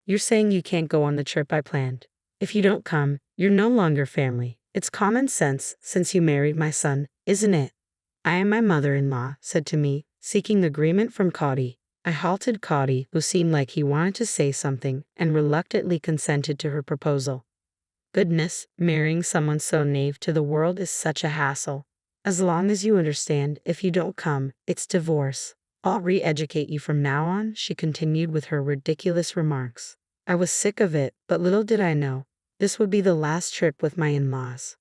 You're saying you can't go on the trip I planned. If you don't come, you're no longer family. It's common sense since you married my son, isn't it? I am my mother-in-law, said to me, seeking agreement from Cody. I halted Cody, who seemed like he wanted to say something, and reluctantly consented to her proposal. Goodness, marrying someone so naive to the world is such a hassle. As long as you understand, if you don't come, it's divorce. I'll re-educate you from now on, she continued with her ridiculous remarks. I was sick of it, but little did I know, this would be the last trip with my in-laws.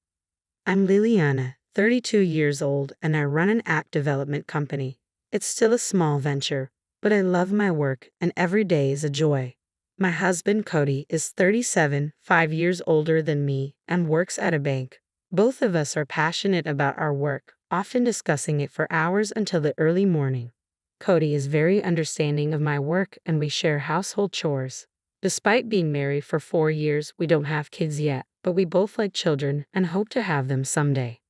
I'm Liliana, 32 years old, and I run an app development company. It's still a small venture, but I love my work, and every day is a joy. My husband Cody is 37, 5 years older than me, and works at a bank. Both of us are passionate about our work, often discussing it for hours until the early morning. Cody is very understanding of my work, and we share household chores. Despite being married for 4 years, we don't have kids yet, but we both like children and hope to have them someday.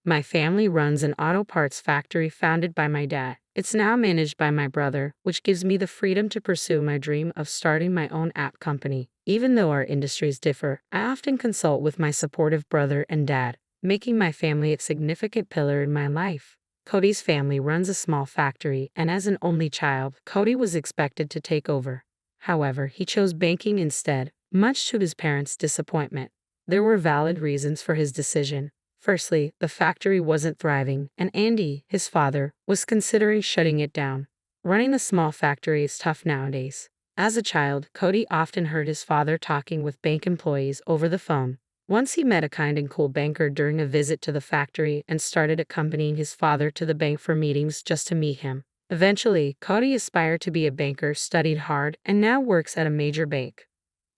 My family runs an auto parts factory founded by my dad. It's now managed by my brother, which gives me the freedom to pursue my dream of starting my own app company. Even though our industries differ, I often consult with my supportive brother and dad, making my family a significant pillar in my life. Cody's family runs a small factory, and as an only child, Cody was expected to take over. However, he chose banking instead, much to his parents' disappointment. There were valid reasons for his decision. Firstly, the factory wasn't thriving, and Andy, his father, was considering shutting it down. Running a small factory is tough nowadays. As a child, Cody often heard his father talking with bank employees over the phone. Once he met a kind and cool banker during a visit to the factory and started accompanying his father to the bank for meetings just to meet him. Eventually, Cody aspired to be a banker, studied hard, and now works at a major bank.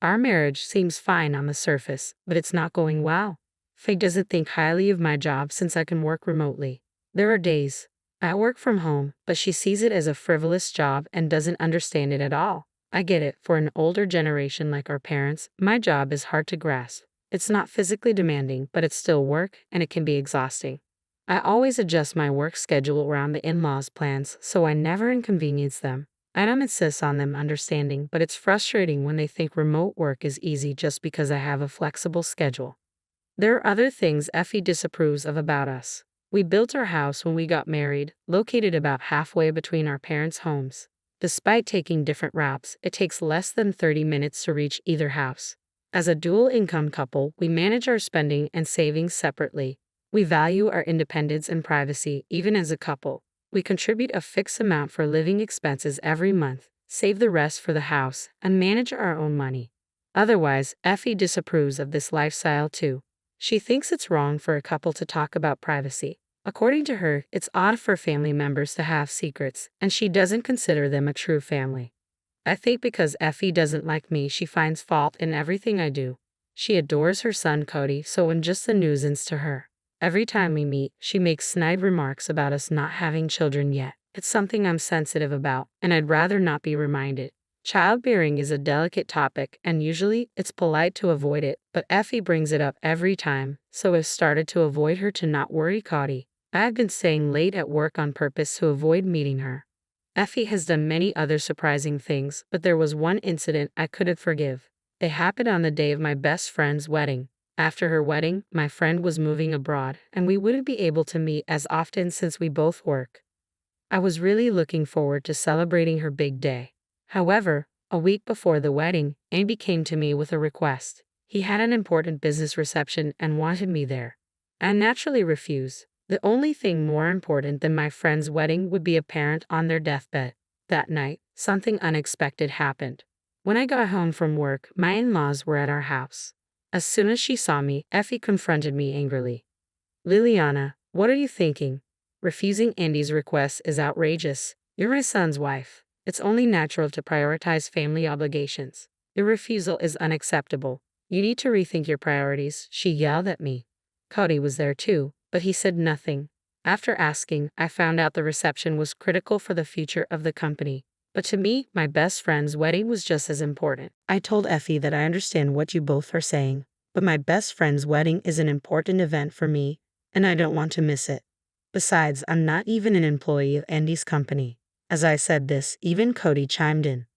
Our marriage seems fine on the surface, but it's not going well. Faye doesn't think highly of my job since I can work remotely. There are days I work from home, but she sees it as a frivolous job and doesn't understand it at all. I get it, for an older generation like our parents, my job is hard to grasp. It's not physically demanding, but it's still work, and it can be exhausting. I always adjust my work schedule around the in-laws' plans, so I never inconvenience them. I don't insist on them understanding, but it's frustrating when they think remote work is easy just because I have a flexible schedule. There are other things Effie disapproves of about us. We built our house when we got married, located about halfway between our parents' homes. Despite taking different routes, it takes less than 30 minutes to reach either house. As a dual-income couple, we manage our spending and savings separately. We value our independence and privacy, even as a couple. We contribute a fixed amount for living expenses every month, save the rest for the house, and manage our own money. Otherwise, Effie disapproves of this lifestyle too. She thinks it's wrong for a couple to talk about privacy. According to her, it's odd for family members to have secrets, and she doesn't consider them a true family. I think because Effie doesn't like me, she finds fault in everything I do. She adores her son Cody, so I'm just a nuisance to her. Every time we meet, she makes snide remarks about us not having children yet. It's something I'm sensitive about, and I'd rather not be reminded. Childbearing is a delicate topic, and usually it's polite to avoid it, but Effie brings it up every time, so I've started to avoid her to not worry Cody. I've been staying late at work on purpose to avoid meeting her. Effie has done many other surprising things, but there was one incident I couldn't forgive. It happened on the day of my best friend's wedding. After her wedding, my friend was moving abroad, and we wouldn't be able to meet as often since we both work. I was really looking forward to celebrating her big day. However, a week before the wedding, Andy came to me with a request. He had an important business reception and wanted me there. I naturally refused. The only thing more important than my friend's wedding would be a parent on their deathbed. That night, something unexpected happened. When I got home from work, my in-laws were at our house. As soon as she saw me, Effie confronted me angrily. Liliana, what are you thinking? Refusing Andy's request is outrageous. You're my son's wife. It's only natural to prioritize family obligations. Your refusal is unacceptable. You need to rethink your priorities, she yelled at me. Cody was there too, but he said nothing. After asking, I found out the reception was critical for the future of the company. But to me, my best friend's wedding was just as important. I told Effie that I understand what you both are saying, but my best friend's wedding is an important event for me, and I don't want to miss it. Besides, I'm not even an employee of Andy's company. As I said this, even Cody chimed in.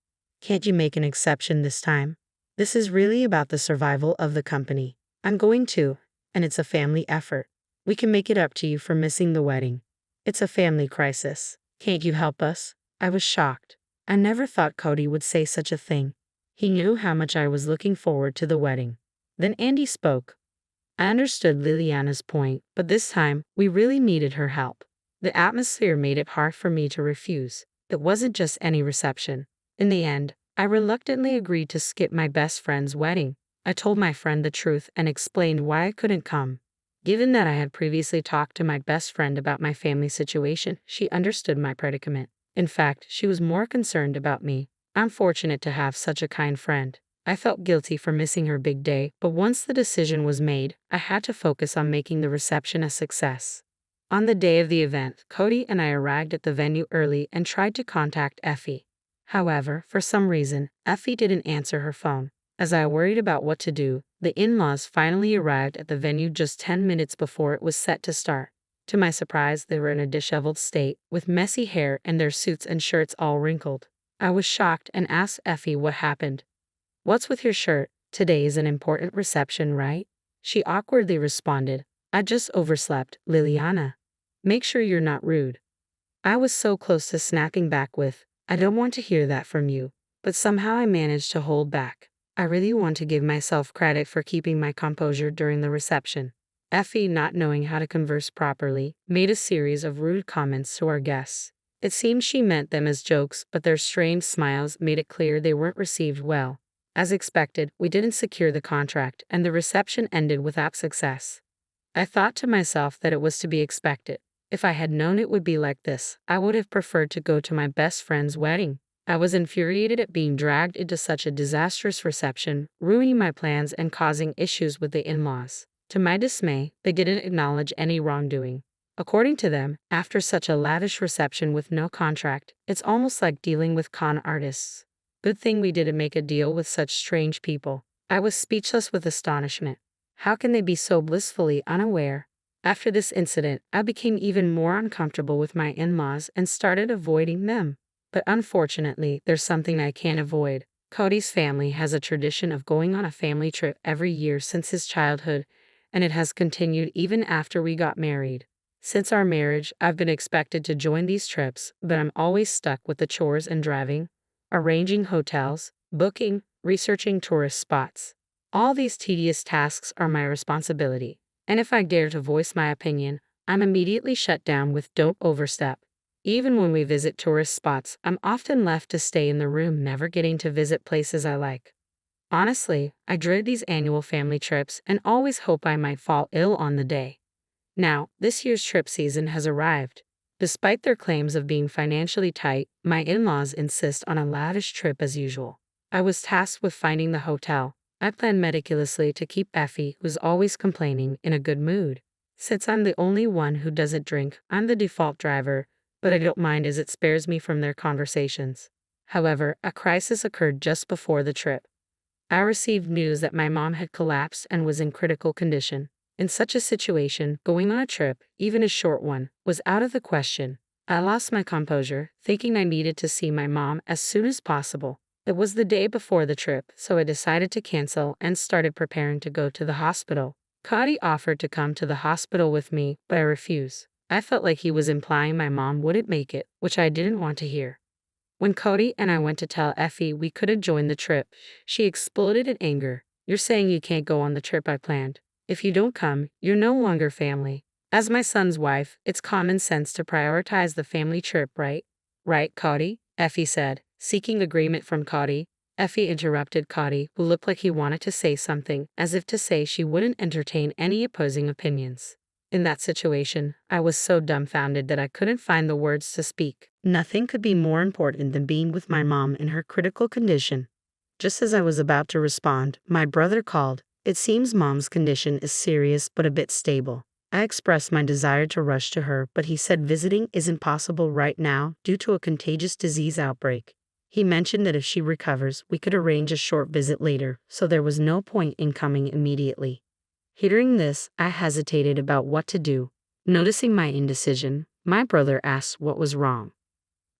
Can't you make an exception this time? This is really about the survival of the company. I'm going to, and it's a family effort. We can make it up to you for missing the wedding. It's a family crisis. Can't you help us? I was shocked. I never thought Cody would say such a thing. He knew how much I was looking forward to the wedding. Then Andy spoke. I understood Liliana's point, but this time, we really needed her help. The atmosphere made it hard for me to refuse. It wasn't just any reception. In the end, I reluctantly agreed to skip my best friend's wedding. I told my friend the truth and explained why I couldn't come. Given that I had previously talked to my best friend about my family situation, she understood my predicament. In fact, she was more concerned about me. I'm fortunate to have such a kind friend. I felt guilty for missing her big day, but once the decision was made, I had to focus on making the reception a success. On the day of the event, Cody and I arrived at the venue early and tried to contact Effie. However, for some reason, Effie didn't answer her phone. As I worried about what to do, the in-laws finally arrived at the venue just 10 minutes before it was set to start. To my surprise, they were in a disheveled state, with messy hair and their suits and shirts all wrinkled. I was shocked and asked Effie what happened. "What's with your shirt? Today is an important reception, right?" She awkwardly responded, "I just overslept, Liliana. Make sure you're not rude." I was so close to snapping back with, "I don't want to hear that from you," but somehow I managed to hold back. I really want to give myself credit for keeping my composure during the reception. Effie, not knowing how to converse properly, made a series of rude comments to our guests. It seemed she meant them as jokes, but their strained smiles made it clear they weren't received well. As expected, we didn't secure the contract, and the reception ended without success. I thought to myself that it was to be expected. If I had known it would be like this, I would have preferred to go to my best friend's wedding. I was infuriated at being dragged into such a disastrous reception, ruining my plans and causing issues with the in-laws. To my dismay, they didn't acknowledge any wrongdoing. According to them, after such a lavish reception with no contract, it's almost like dealing with con artists. Good thing we didn't make a deal with such strange people. I was speechless with astonishment. How can they be so blissfully unaware? After this incident, I became even more uncomfortable with my in-laws and started avoiding them. But unfortunately, there's something I can't avoid. Cody's family has a tradition of going on a family trip every year since his childhood, and it has continued even after we got married. Since our marriage, I've been expected to join these trips, but I'm always stuck with the chores and driving, arranging hotels, booking, researching tourist spots. All these tedious tasks are my responsibility. And if I dare to voice my opinion, I'm immediately shut down with "don't overstep." Even when we visit tourist spots, I'm often left to stay in the room, never getting to visit places I like. Honestly, I dread these annual family trips and always hope I might fall ill on the day. Now, this year's trip season has arrived. Despite their claims of being financially tight, my in-laws insist on a lavish trip as usual. I was tasked with finding the hotel. I planned meticulously to keep Effie, who's always complaining, in a good mood. Since I'm the only one who doesn't drink, I'm the default driver, but I don't mind as it spares me from their conversations. However, a crisis occurred just before the trip. I received news that my mom had collapsed and was in critical condition. In such a situation, going on a trip, even a short one, was out of the question. I lost my composure, thinking I needed to see my mom as soon as possible. It was the day before the trip, so I decided to cancel and started preparing to go to the hospital. Cody offered to come to the hospital with me, but I refused. I felt like he was implying my mom wouldn't make it, which I didn't want to hear. When Cody and I went to tell Effie we couldn't join the trip, she exploded in anger. "You're saying you can't go on the trip I planned. If you don't come, you're no longer family. As my son's wife, it's common sense to prioritize the family trip, right?" "Right, Cody?" Effie said, seeking agreement from Cody. Effie interrupted Cody, who looked like he wanted to say something, as if to say she wouldn't entertain any opposing opinions. In that situation, I was so dumbfounded that I couldn't find the words to speak. Nothing could be more important than being with my mom in her critical condition. Just as I was about to respond, my brother called. "It seems Mom's condition is serious but a bit stable." I expressed my desire to rush to her, but he said visiting isn't possible right now due to a contagious disease outbreak. He mentioned that if she recovers, we could arrange a short visit later, so there was no point in coming immediately. Hearing this, I hesitated about what to do. Noticing my indecision, my brother asked what was wrong.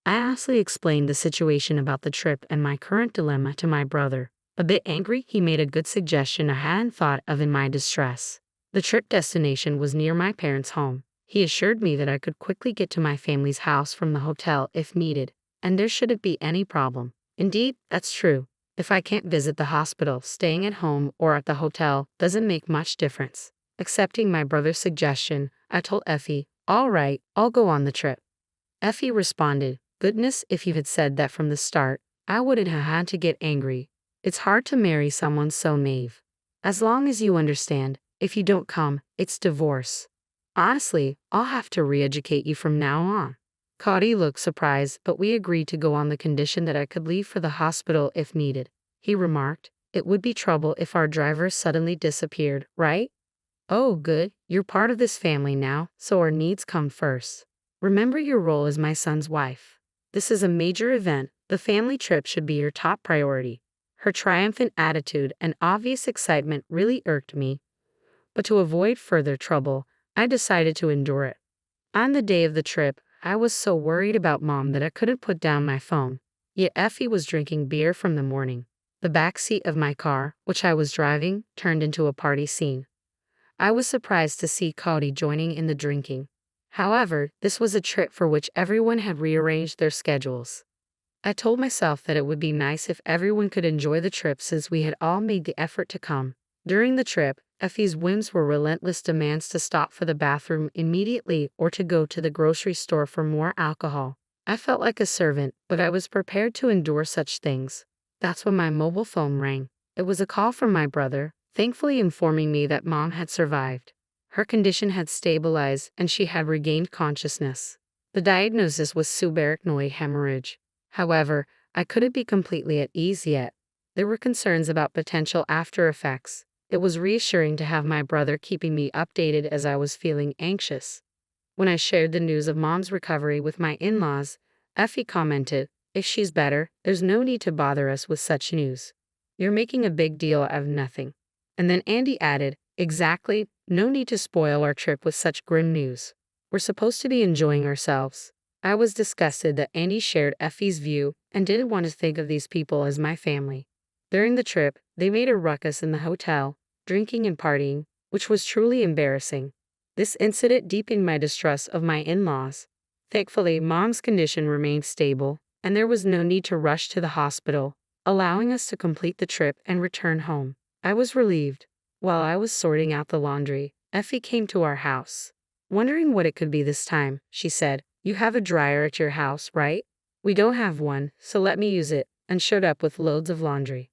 I honestly explained the situation about the trip and my current dilemma to my brother. A bit angry, he made a good suggestion I hadn't thought of in my distress. The trip destination was near my parents' home. He assured me that I could quickly get to my family's house from the hotel if needed, and there shouldn't be any problem. Indeed, that's true. If I can't visit the hospital, staying at home or at the hotel doesn't make much difference. Accepting my brother's suggestion, I told Effie, "All right, I'll go on the trip." Effie responded, "Goodness, if you had said that from the start, I wouldn't have had to get angry. It's hard to marry someone so naive. As long as you understand, if you don't come, it's divorce. Honestly, I'll have to re-educate you from now on." Cody looked surprised, but we agreed to go on the condition that I could leave for the hospital if needed. He remarked, "It would be trouble if our driver suddenly disappeared, right?" "Oh, good, you're part of this family now, so our needs come first. Remember your role as my son's wife. This is a major event, the family trip should be your top priority." Her triumphant attitude and obvious excitement really irked me, but to avoid further trouble, I decided to endure it. On the day of the trip, I was so worried about Mom that I couldn't put down my phone. Yet Effie was drinking beer from the morning. The back seat of my car, which I was driving, turned into a party scene. I was surprised to see Cody joining in the drinking. However, this was a trip for which everyone had rearranged their schedules. I told myself that it would be nice if everyone could enjoy the trip since we had all made the effort to come. During the trip, Effie's whims were relentless demands to stop for the bathroom immediately or to go to the grocery store for more alcohol. I felt like a servant, but I was prepared to endure such things. That's when my mobile phone rang. It was a call from my brother, thankfully informing me that Mom had survived. Her condition had stabilized and she had regained consciousness. The diagnosis was subarachnoid hemorrhage. However, I couldn't be completely at ease yet. There were concerns about potential after effects. It was reassuring to have my brother keeping me updated as I was feeling anxious. When I shared the news of Mom's recovery with my in-laws, Effie commented, "If she's better, there's no need to bother us with such news. You're making a big deal out of nothing." And then Andy added, "Exactly, no need to spoil our trip with such grim news. We're supposed to be enjoying ourselves." I was disgusted that Andy shared Effie's view and didn't want to think of these people as my family. During the trip, they made a ruckus in the hotel, drinking and partying, which was truly embarrassing. This incident deepened my distrust of my in-laws. Thankfully, Mom's condition remained stable, and there was no need to rush to the hospital, allowing us to complete the trip and return home. I was relieved. While I was sorting out the laundry, Effie came to our house. Wondering what it could be this time, she said, "You have a dryer at your house, right?" "We don't have one, so let me use it," and showed up with loads of laundry.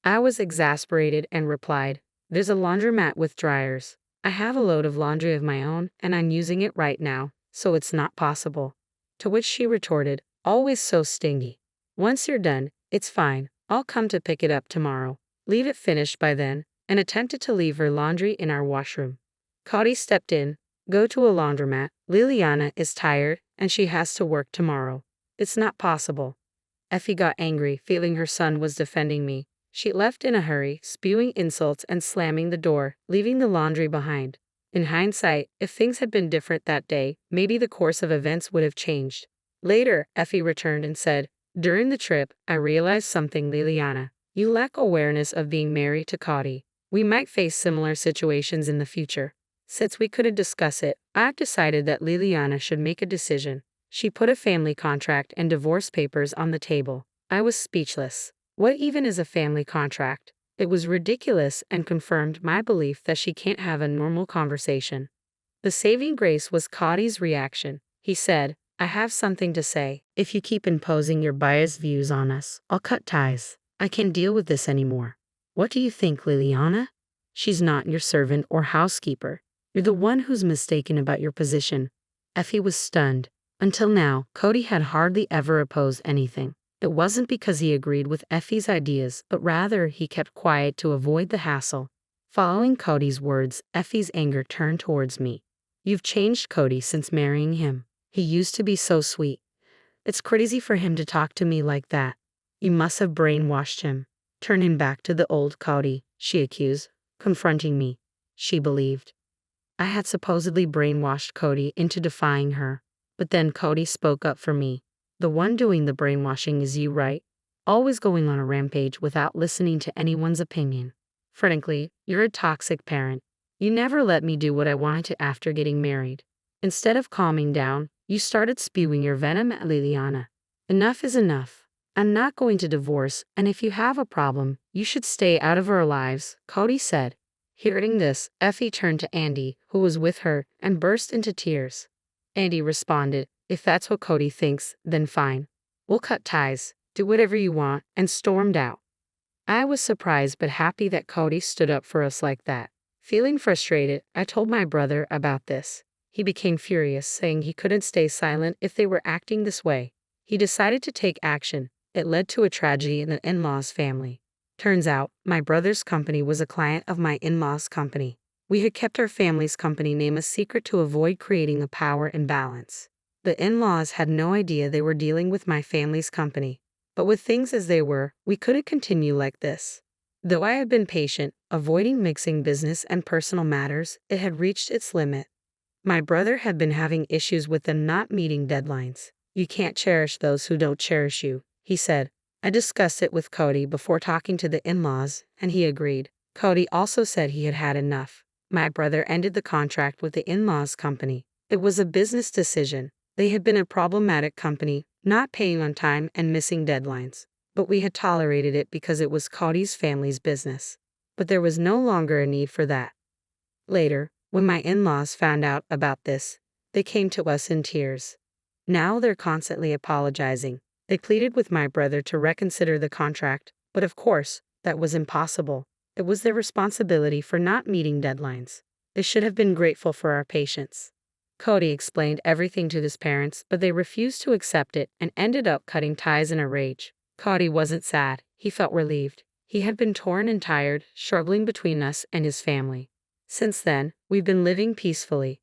I was exasperated and replied, "There's a laundromat with dryers. I have a load of laundry of my own, and I'm using it right now, so it's not possible." To which she retorted, "Always so stingy. Once you're done, it's fine. I'll come to pick it up tomorrow. Leave it finished by then," and attempted to leave her laundry in our washroom. Cody stepped in. "Go to a laundromat. Liliana is tired, and she has to work tomorrow. It's not possible." Effie got angry, feeling her son was defending me. She left in a hurry, spewing insults and slamming the door, leaving the laundry behind. In hindsight, if things had been different that day, maybe the course of events would have changed. Later, Effie returned and said, "During the trip, I realized something, Liliana. You lack awareness of being married to Cody. We might face similar situations in the future. Since we couldn't discuss it, I've decided that Liliana should make a decision." She put a family contract and divorce papers on the table. I was speechless. What even is a family contract? It was ridiculous and confirmed my belief that she can't have a normal conversation. The saving grace was Cody's reaction. He said, "I have something to say. If you keep imposing your biased views on us, I'll cut ties. I can't deal with this anymore." "What do you think, Liliana? She's not your servant or housekeeper. You're the one who's mistaken about your position." Effie was stunned. Until now, Cody had hardly ever opposed anything. It wasn't because he agreed with Effie's ideas, but rather he kept quiet to avoid the hassle. Following Cody's words, Effie's anger turned towards me. "You've changed Cody since marrying him. He used to be so sweet. It's crazy for him to talk to me like that. You must have brainwashed him. Turn him back to the old Cody," she accused, confronting me. She believed I had supposedly brainwashed Cody into defying her. But then Cody spoke up for me. The one doing the brainwashing is you, right? Always going on a rampage without listening to anyone's opinion. Frankly, you're a toxic parent. You never let me do what I wanted to after getting married. Instead of calming down, you started spewing your venom at Liliana. Enough is enough. I'm not going to divorce, and if you have a problem, you should stay out of our lives, Cody said. Hearing this, Effie turned to Andy, who was with her, and burst into tears. Andy responded, "If that's what Cody thinks, then fine. We'll cut ties, do whatever you want," and stormed out. I was surprised but happy that Cody stood up for us like that. Feeling frustrated, I told my brother about this. He became furious, saying he couldn't stay silent if they were acting this way. He decided to take action. It led to a tragedy in the in-laws' family. Turns out, my brother's company was a client of my in-laws' company. We had kept our family's company name a secret to avoid creating a power imbalance. The in-laws had no idea they were dealing with my family's company. But with things as they were, we couldn't continue like this. Though I had been patient, avoiding mixing business and personal matters, it had reached its limit. My brother had been having issues with them not meeting deadlines. "You can't cherish those who don't cherish you," he said. I discussed it with Cody before talking to the in-laws, and he agreed. Cody also said he had had enough. My brother ended the contract with the in-laws company. It was a business decision. They had been a problematic company, not paying on time and missing deadlines. But we had tolerated it because it was Cody's family's business. But there was no longer a need for that. Later, when my in-laws found out about this, they came to us in tears. Now they're constantly apologizing. They pleaded with my brother to reconsider the contract, but of course, that was impossible. It was their responsibility for not meeting deadlines. They should have been grateful for our patience. Cody explained everything to his parents, but they refused to accept it and ended up cutting ties in a rage. Cody wasn't sad. He felt relieved. He had been torn and tired, struggling between us and his family. Since then, we've been living peacefully.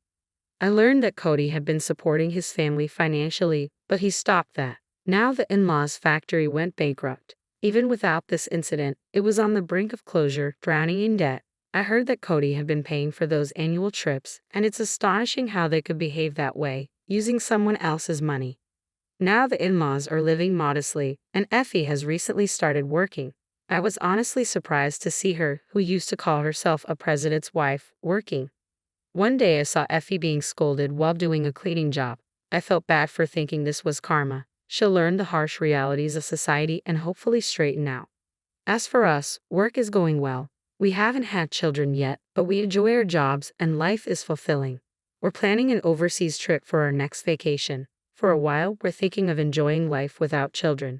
I learned that Cody had been supporting his family financially, but he stopped that. Now the in-laws' factory went bankrupt. Even without this incident, it was on the brink of closure, drowning in debt. I heard that Cody had been paying for those annual trips, and it's astonishing how they could behave that way, using someone else's money. Now the in-laws are living modestly, and Effie has recently started working. I was honestly surprised to see her, who used to call herself a president's wife, working. One day I saw Effie being scolded while doing a cleaning job. I felt bad for thinking this was karma. She'll learn the harsh realities of society and hopefully straighten out. As for us, work is going well. We haven't had children yet, but we enjoy our jobs and life is fulfilling. We're planning an overseas trip for our next vacation. For a while, we're thinking of enjoying life without children.